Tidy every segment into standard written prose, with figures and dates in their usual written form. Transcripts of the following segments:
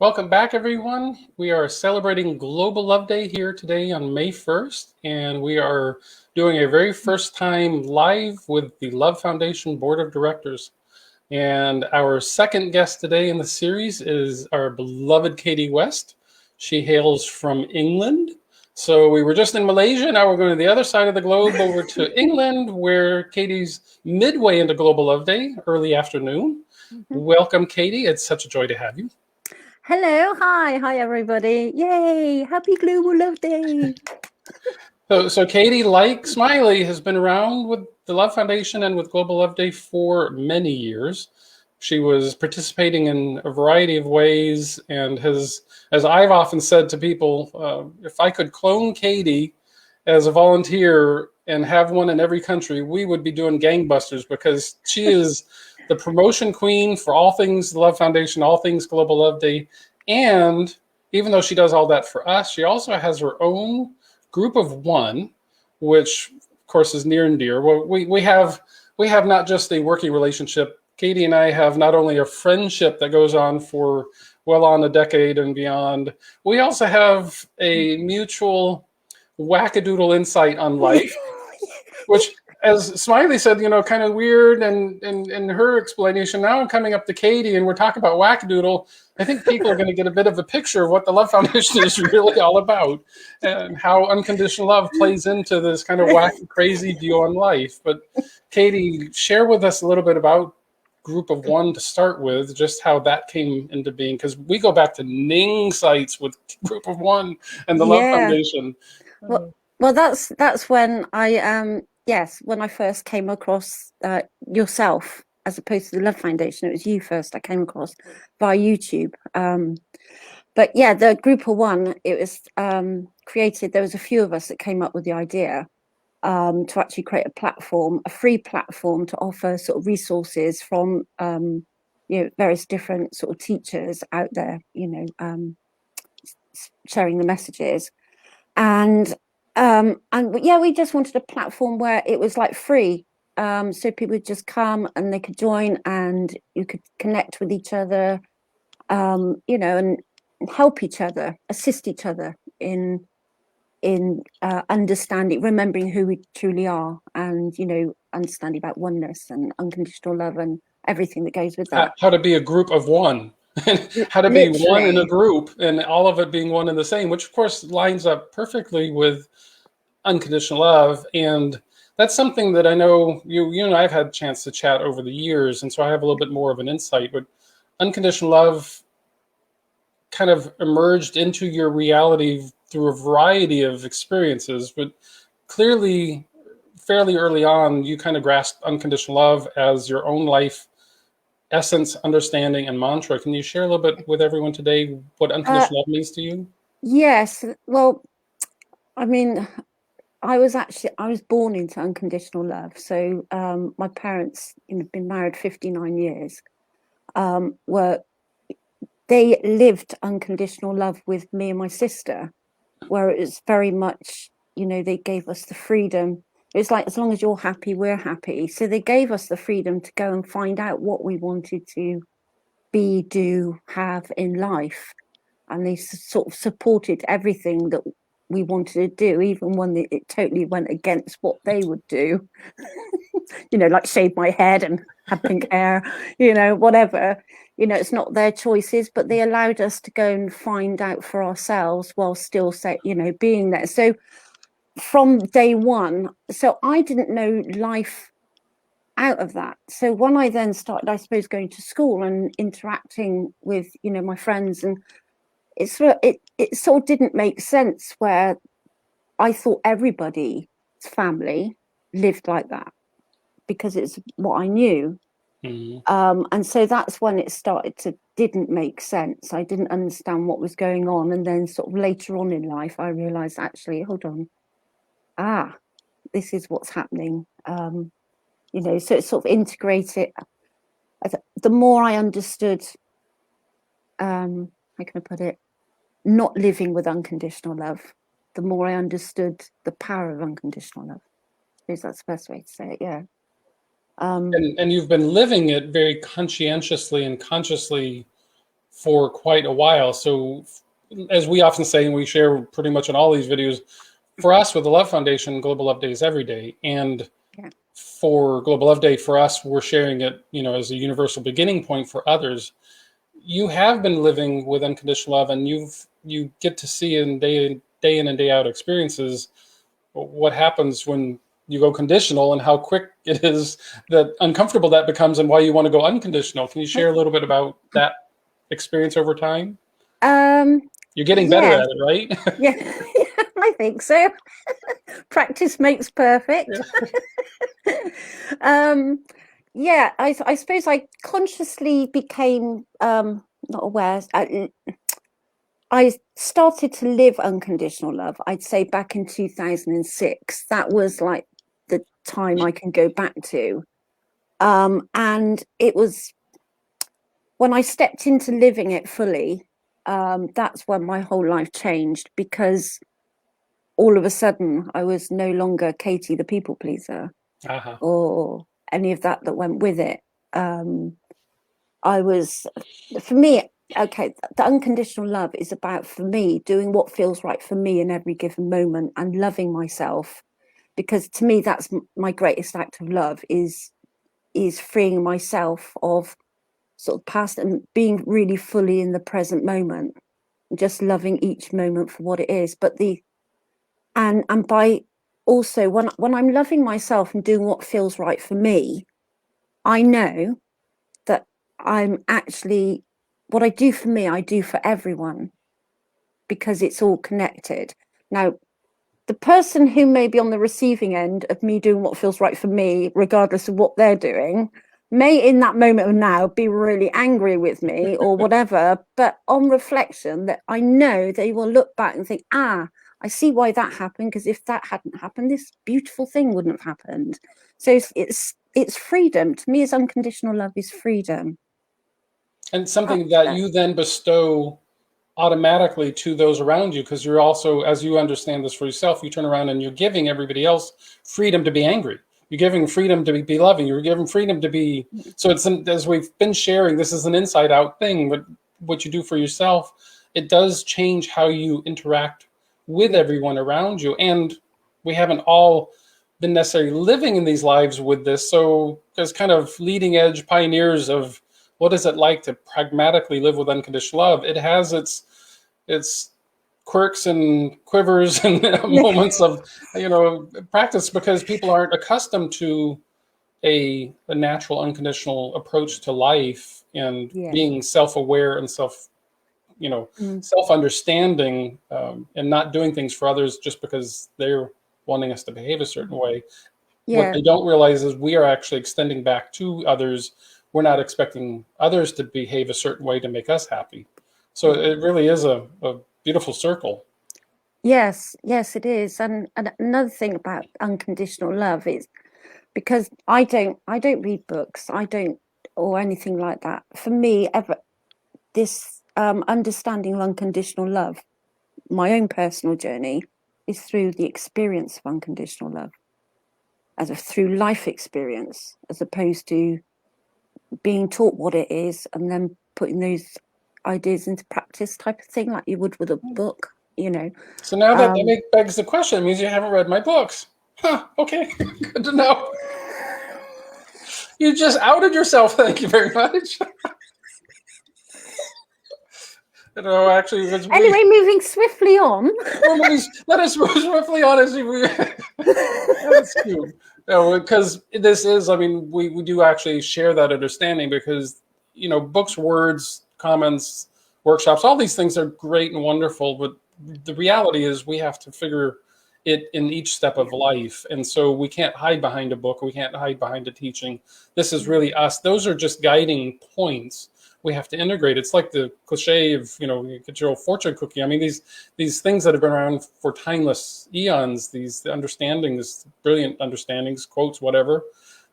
Welcome back, everyone. We are celebrating Global Love Day here today on May 1st, and we are doing a very first time live with the Love Foundation Board of Directors. And our second guest today in the series is our beloved Katy West. She hails from England. So we were just in Malaysia, now we're going to the other side of the globe over to England, where Katy's midway into Global Love Day, early afternoon. Welcome, Katy. It's such a joy to have you. Hello, hi everybody. Yay, happy Global Love Day. So Katy, like Smiley, has been around with the Love Foundation and with Global Love Day for many years. She was participating in a variety of ways and has, as I've often said to people, if I could clone Katy as a volunteer and have one in every country, we would be doing gangbusters because she is the promotion queen for all things Love Foundation, all things Global Love Day. And even though she does all that for us, she also has her own group of one, which of course is near and dear. Well, we have not just a working relationship. Katy and I have not only a friendship that goes on for well on a decade and beyond, we also have a mutual wackadoodle insight on life, which, as Smiley said, kind of weird, and in her explanation, now I'm coming up to Katy and we're talking about wackadoodle. I think people are going to get a bit of a picture of what the Love Foundation is really all about and how unconditional love plays into this kind of wacky, crazy view on life. But Katy, share with us a little bit about Group of One to start with, just how that came into being, because we go back to Ning sites with Group of One and the Love Foundation. Well, that's when when I first came across yourself as opposed to the Love Foundation. It was you first I came across via YouTube. But yeah, the Group of One, it was created. There was a few of us that came up with the idea to actually create a platform, a free platform to offer sort of resources from various different sort of teachers out there, sharing the messages. And yeah, we just wanted a platform where it was like free, so people would just come and they could join and you could connect with each other, and help each other, assist each other in understanding, remembering who we truly are, and understanding about oneness and unconditional love and everything that goes with that. How to be a group of one. How to be one in a group and all of it being one and the same, which of course lines up perfectly with unconditional love. And that's something that I know you and I've had a chance to chat over the years, and so I have a little bit more of an insight. But unconditional love kind of emerged into your reality through a variety of experiences, but clearly fairly early on you kind of grasped unconditional love as your own life essence, understanding, and mantra. Can you share a little bit with everyone today what unconditional love means to you? Yes. Well, I mean, I was born into unconditional love. So my parents, been married 59 years, they lived unconditional love with me and my sister, where it was very much, they gave us the freedom. It's like, as long as you're happy, we're happy. So they gave us the freedom to go and find out what we wanted to be, do, have in life. And they sort of supported everything that we wanted to do, even when it totally went against what they would do. Like shave my head and have pink hair, whatever. It's not their choices, but they allowed us to go and find out for ourselves while still being there. So from day one, so I didn't know life out of that. So when I then started, I suppose, going to school and interacting with, my friends, and it sort of didn't make sense, where I thought everybody's family lived like that because it's what I knew. Mm-hmm. And so that's when it didn't make sense. I didn't understand what was going on. And then sort of later on in life, I realized, actually, hold on. This is what's happening. So it sort of integrated. The more I understood, how can I put it, not living with unconditional love, the more I understood the power of unconditional love. I suppose that's the best way to say it, yeah. And you've been living it very conscientiously and consciously for quite a while. So, as we often say, and we share pretty much in all these videos, for us with the Love Foundation, Global Love Day is every day. And Yeah. for Global Love Day, for us, we're sharing it, as a universal beginning point for others. You have been living with unconditional love, and you get to see in day in and day out experiences what happens when you go conditional and how quick it is that uncomfortable that becomes and why you want to go unconditional. Can you share a little bit about that experience over time? You're getting better Yeah. at it, right? Yeah. I think so. Practice makes perfect. Yeah, I suppose I consciously became not aware. I started to live unconditional love, I'd say back in 2006. That was like the time I can go back to. And it was when I stepped into living it fully, that's when my whole life changed, because all of a sudden I was no longer Katy the people pleaser Uh-huh. or any of that went with it. I was, for me, okay, the unconditional love is about, for me, doing what feels right for me in every given moment and loving myself, because to me that's my greatest act of love, is freeing myself of sort of past and being really fully in the present moment, just loving each moment for what it is. But and by also, when I'm loving myself and doing what feels right for me, I know that I'm actually, what I do for me, I do for everyone, because it's all connected. Now, the person who may be on the receiving end of me doing what feels right for me, regardless of what they're doing, may in that moment of now be really angry with me or whatever. But on reflection, that I know they will look back and think, I see why that happened, because if that hadn't happened, this beautiful thing wouldn't have happened. So it's freedom. To me, is unconditional love is freedom. And something that you then bestow automatically to those around you, because you're also, as you understand this for yourself, you turn around and you're giving everybody else freedom to be angry. You're giving freedom to be loving. You're giving freedom to be. So it's as we've been sharing, this is an inside out thing. But what you do for yourself, it does change how you interact with everyone around you. And we haven't all been necessarily living in these lives with this. So there's kind of leading edge pioneers of what is it like to pragmatically live with unconditional love. It has its quirks and quivers and moments of practice, because people aren't accustomed to a natural unconditional approach to life and Yeah. being self-aware and self-understanding, and not doing things for others just because they're wanting us to behave a certain way. What Yeah. they don't realize is we are actually extending back to others. We're not expecting others to behave a certain way to make us happy. So it really is a beautiful circle. Yes, it is. And another thing about unconditional love is, because I don't read books, I don't, or anything like that. For me, ever this understanding of unconditional love, my own personal journey, is through the experience of unconditional love, through life experience, as opposed to being taught what it is and then putting those ideas into practice, type of thing, like you would with a book. So now that begs the question, it means you haven't read my books. Huh, okay, good to know. You just outed yourself. Thank you very much. Actually, Anyway, moving swiftly on. let us move swiftly on as we. That's cute. No, because this is, we do actually share that understanding, because, books, words, comments, workshops, all these things are great and wonderful, but the reality is we have to figure it in each step of life. And so we can't hide behind a book. We can't hide behind a teaching. This is really us. Those are just guiding points. We have to integrate. It's like the cliche of, you get your old fortune cookie. These things that have been around for timeless eons, these understandings, brilliant understandings, quotes, whatever,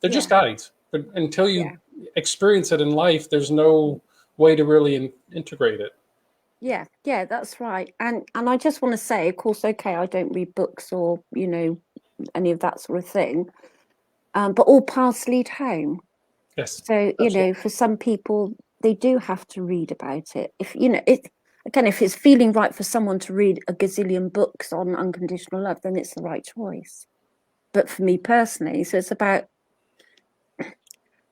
they're just guides. But until you experience it in life, there's no way to really integrate it. Yeah, that's right. And I just want to say, of course, okay, I don't read books or, any of that sort of thing. But all paths lead home. Yes. So, Absolutely. for some people, they do have to read about it. If you know it again, if it's feeling right for someone to read a gazillion books on unconditional love, then it's the right choice. But for me personally, so it's about,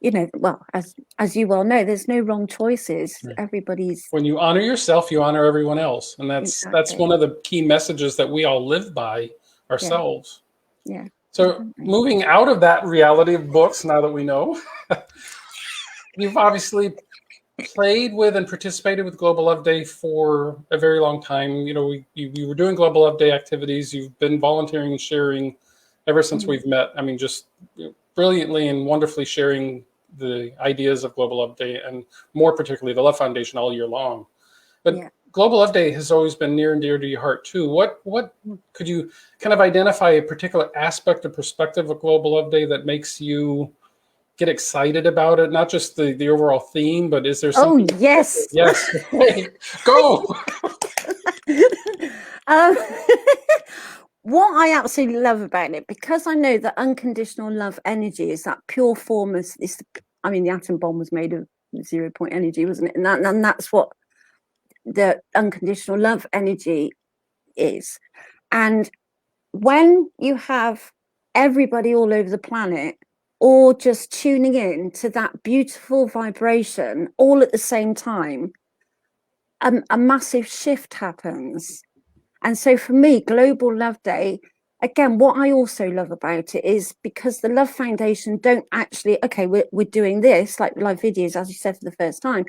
you know, well, as you well know, there's no wrong choices. Right. Everybody's When you honor yourself, you honor everyone else, and that's exactly. one of the key messages that we all live by ourselves. Yeah. So Definitely. moving out of that reality of books, now that we know, you've obviously played with and participated with Global Love Day for a very long time. You know, you were doing Global Love Day activities. You've been volunteering and sharing ever since we've met. I mean, just brilliantly and wonderfully sharing the ideas of Global Love Day, and more particularly the Love Foundation, all year long. But Yeah. Global Love Day has always been near and dear to your heart too. What could you kind of identify a particular aspect or perspective of Global Love Day that makes you get excited about it? Not just the overall theme, but is there something? Oh yes. Yes. Go. um, what I absolutely love about it, because I know that unconditional love energy is that pure form of this. I mean, the atom bomb was made of 0 point energy, wasn't it? And that's what the unconditional love energy is. And when you have everybody all over the planet all just tuning in to that beautiful vibration all at the same time, a massive shift happens. And so for me, Global Love Day, again, what I also love about it is because the Love Foundation don't actually, okay, we're doing this, like live videos, as you said, for the first time,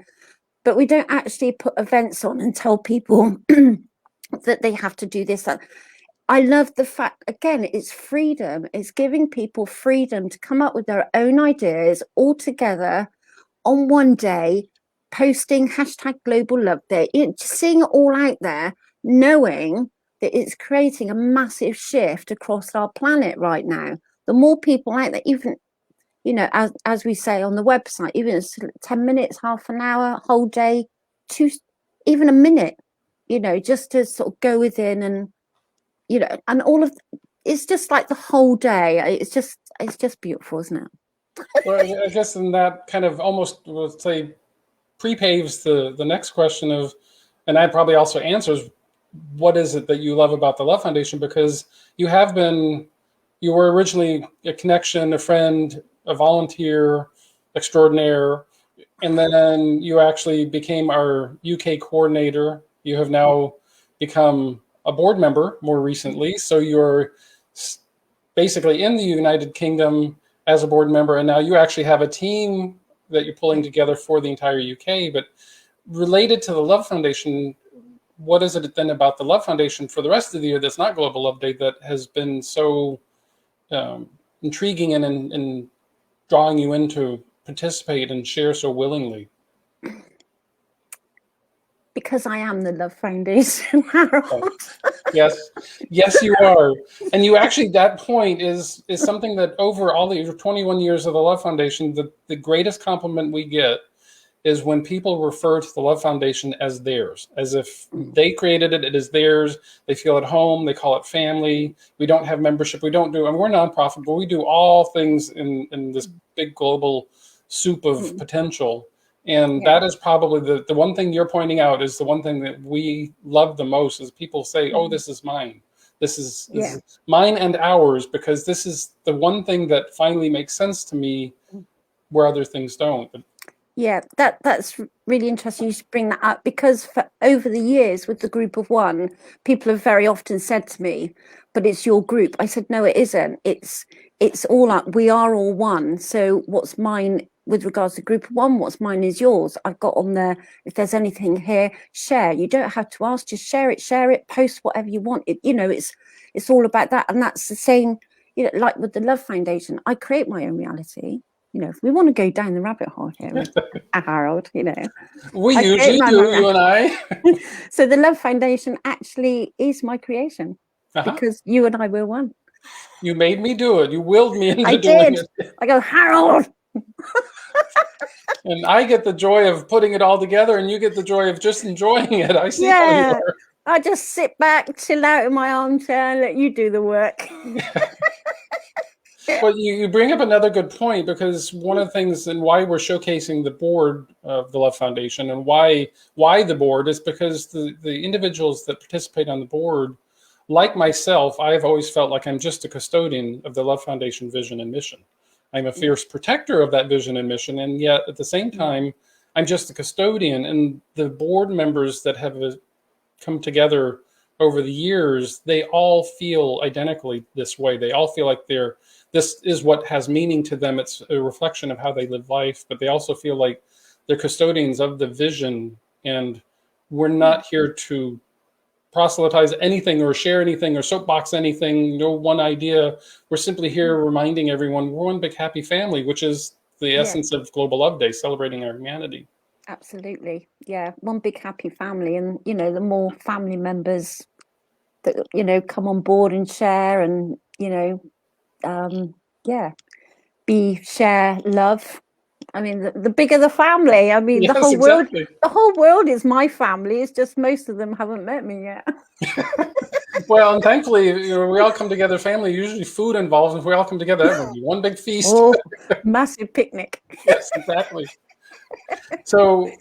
but we don't actually put events on and tell people that they have to do this. That. I love the fact, again, it's freedom. It's giving people freedom to come up with their own ideas all together on one day, posting hashtag Global Love Day, just seeing it all out there, knowing that it's creating a massive shift across our planet right now. The more people out there, even, you know, as we say on the website, even 10 minutes, half an hour, whole day, even a minute, you know, just to sort of go within and, you know, and all of it's just like the whole day. It's just beautiful, isn't it? Well, I guess in that kind of almost, let's say, pre-paves the next question of, and that probably also answers, what is it that you love about the Love Foundation? Because you were originally a connection, a friend, a volunteer extraordinaire, and then you actually became our UK coordinator. You have now become a board member more recently, so you're basically in the United Kingdom as a board member, and now you actually have a team that you're pulling together for the entire UK. But related to the Love Foundation, what is it then about the Love Foundation for the rest of the year that's not Global Love Day that has been so intriguing and drawing you in to participate and share so willingly? Because I am the Love Foundation, Harold. Yes, yes, you are, and you actually, that point is something that over all the 21 years of the Love Foundation, the greatest compliment we get is when people refer to the Love Foundation as theirs, as if they created it, it is theirs. They feel at home. They call it family. We don't have membership. We don't do, and we're nonprofit, but we do all things in this big global soup of potential. And that is probably the one thing you're pointing out is the one thing that we love the most is people say, oh, this is mine. This is mine and ours, because this is the one thing that finally makes sense to me where other things don't. Yeah, that's really interesting. You should bring that up, because for over the years with the group of one, people have very often said to me, "But it's your group." I said, "No, it isn't. It's all up. We are all one. So what's mine with regards to group of one? What's mine is yours." I've got on there. If there's anything here, share. You don't have to ask. Just share it. Share it. Post whatever you want. It's all about that, and that's the same. You know, like with the Love Foundation, I create my own reality. You know, if we want to go down the rabbit hole here with Harold, you know. We usually do, you and I. So the Love Foundation actually is my creation, because you and I were one. You made me do it. You willed me into doing it. I go, Harold. And I get the joy of putting it all together, and you get the joy of just enjoying it. I see how you are. I just sit back, chill out in my armchair, and let you do the work. Well, you bring up another good point, because one of the things and why we're showcasing the board of the Love Foundation, and why the board is because the individuals that participate on the board, like myself, I've always felt like I'm just a custodian of the Love Foundation vision and mission. I'm a fierce protector of that vision and mission, and yet at the same time, I'm just a custodian. And the board members that have come together over the years, they all feel identically this way. They all feel like this is what has meaning to them. It's a reflection of how they live life, but they also feel like they're custodians of the vision. And we're not here to proselytize anything or share anything or soapbox anything, no one idea. We're simply here reminding everyone we're one big happy family, which is the essence of Global Love Day, celebrating our humanity. Absolutely. Yeah. One big happy family. And, you know, the more family members that, you know, come on board and share and, you know, share love. I mean, the bigger the family. I mean, Yes, the whole exactly. the whole world is my family. It's just most of them haven't met me yet. Well, and thankfully, you know, we all come together, family, usually food involved. If we all come together, that would be one big feast. Oh, massive picnic. Yes, exactly. So,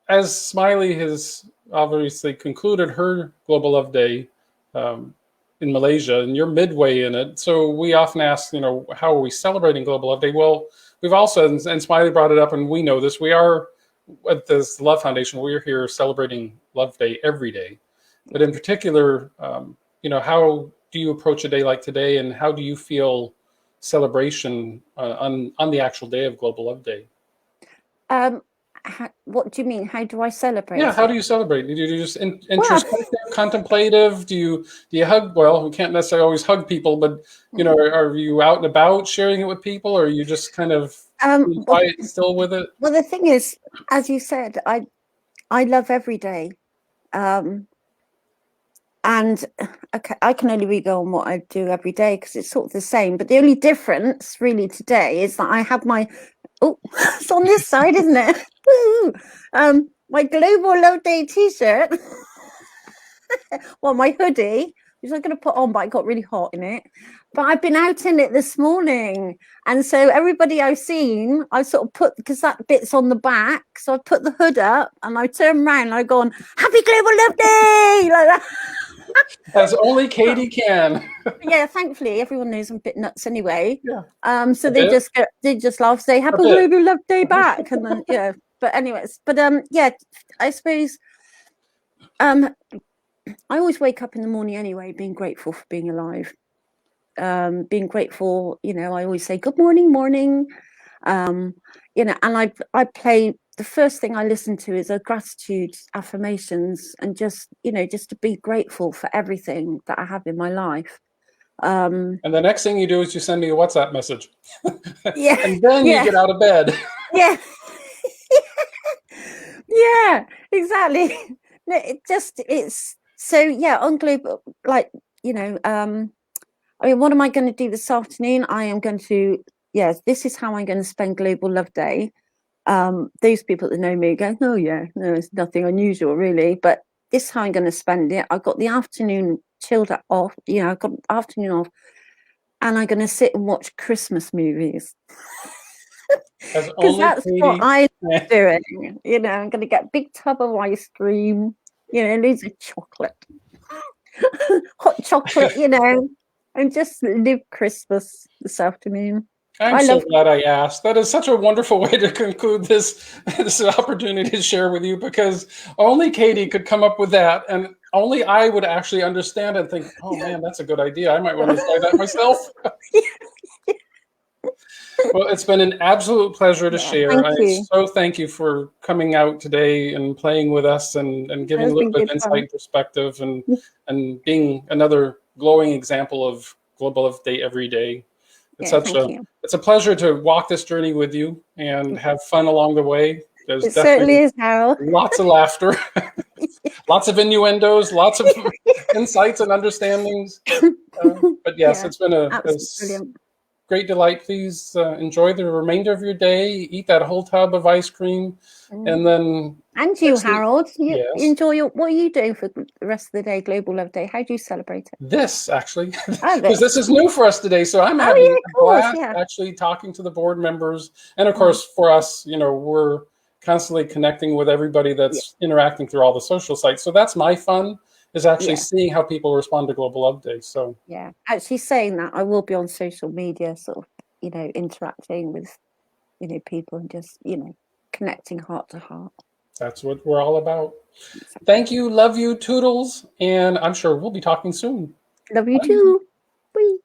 as Smiley has obviously concluded her Global Love Day in Malaysia, and you're midway in it, so we often ask, you know, how are we celebrating Global Love Day? Well, we've also, and Smiley brought it up, and we know this, we are, at this Love Foundation, we're here celebrating Love Day every day. But in particular, you know, how do you approach a day like today, and how do you feel celebration on the actual day of Global Love Day? What do you mean? How do I celebrate? Yeah, how do you celebrate? Do you just introspective, contemplative? Do you hug? Well, we can't necessarily always hug people, but you know, are you out and about sharing it with people, or are you just kind of quiet, still with it? Well, the thing is, as you said, I love every day. And okay, I can only go on what I do every day because it's sort of the same. But the only difference really today is that I have my, it's on this side, isn't it? My Global Love Day t-shirt. Well, my hoodie, which I'm going to put on, but I got really hot in it. But I've been out in it this morning. And so everybody I've seen, I sort of put, because that bit's on the back. So I put the hood up and I turn around and I go on, Happy Global Love Day! Like that. As only Katy can. Yeah, thankfully everyone knows I'm a bit nuts anyway. Yeah. So they just laugh, say Happy Global Love Day back, and then yeah. But anyways, yeah, I suppose I always wake up in the morning anyway, being grateful for being alive. Being grateful, you know, I always say good morning, morning. You know, and I play. The first thing I listen to is a gratitude affirmations, and just, you know, just to be grateful for everything that I have in my life. And the next thing you do is you send me a WhatsApp message. Yeah. And then you get out of bed. Yeah. Yeah, exactly. It's so, yeah, on Global, like, you know, I mean, what am I going to do this afternoon? I am going to, this is how I'm going to spend Global Love Day. Those people that know me go, oh yeah, no, it's nothing unusual really, but this is how I'm going to spend it. I've got the afternoon chilled off, you know, I've got the afternoon off, and I'm going to sit and watch Christmas movies. Because that's what I love doing. You know, I'm going to get a big tub of ice cream, you know, loads of chocolate, hot chocolate, you know, and just live Christmas this afternoon. I'm so glad I asked. That is such a wonderful way to conclude this opportunity to share with you, because only Katy could come up with that, and only I would actually understand and think, oh man, that's a good idea. I might want to try that myself. Well, it's been an absolute pleasure to share. So thank you for coming out today and playing with us and giving a little bit of insight and perspective, and being another glowing example of Global Love Day every day. It's it's a pleasure to walk this journey with you and have fun along the way. There's it certainly is, Harold. Lots of laughter, lots of innuendos, lots of insights and understandings. But yes, it's been great delight. Please enjoy the remainder of your day. Eat that whole tub of ice cream, and then and you, Harold, you yes, enjoy your. What are you doing for the rest of the day? Global Love Day. How do you celebrate it? this actually, Oh, because this is new for us today. So I'm Oh having yeah, a of course, blast yeah. actually talking to the board members, and of course for us, we're constantly connecting with everybody Yeah, that's interacting through all the social sites. So that's my fun, is actually yeah, seeing how people respond to Global Love Day. So yeah. Actually, saying that, I will be on social media, sort of, interacting with, people and just, connecting heart to heart. that's what we're all about. Exactly. Thank you, love you, toodles, and I'm sure we'll be talking soon. Love you Bye. too. Bye.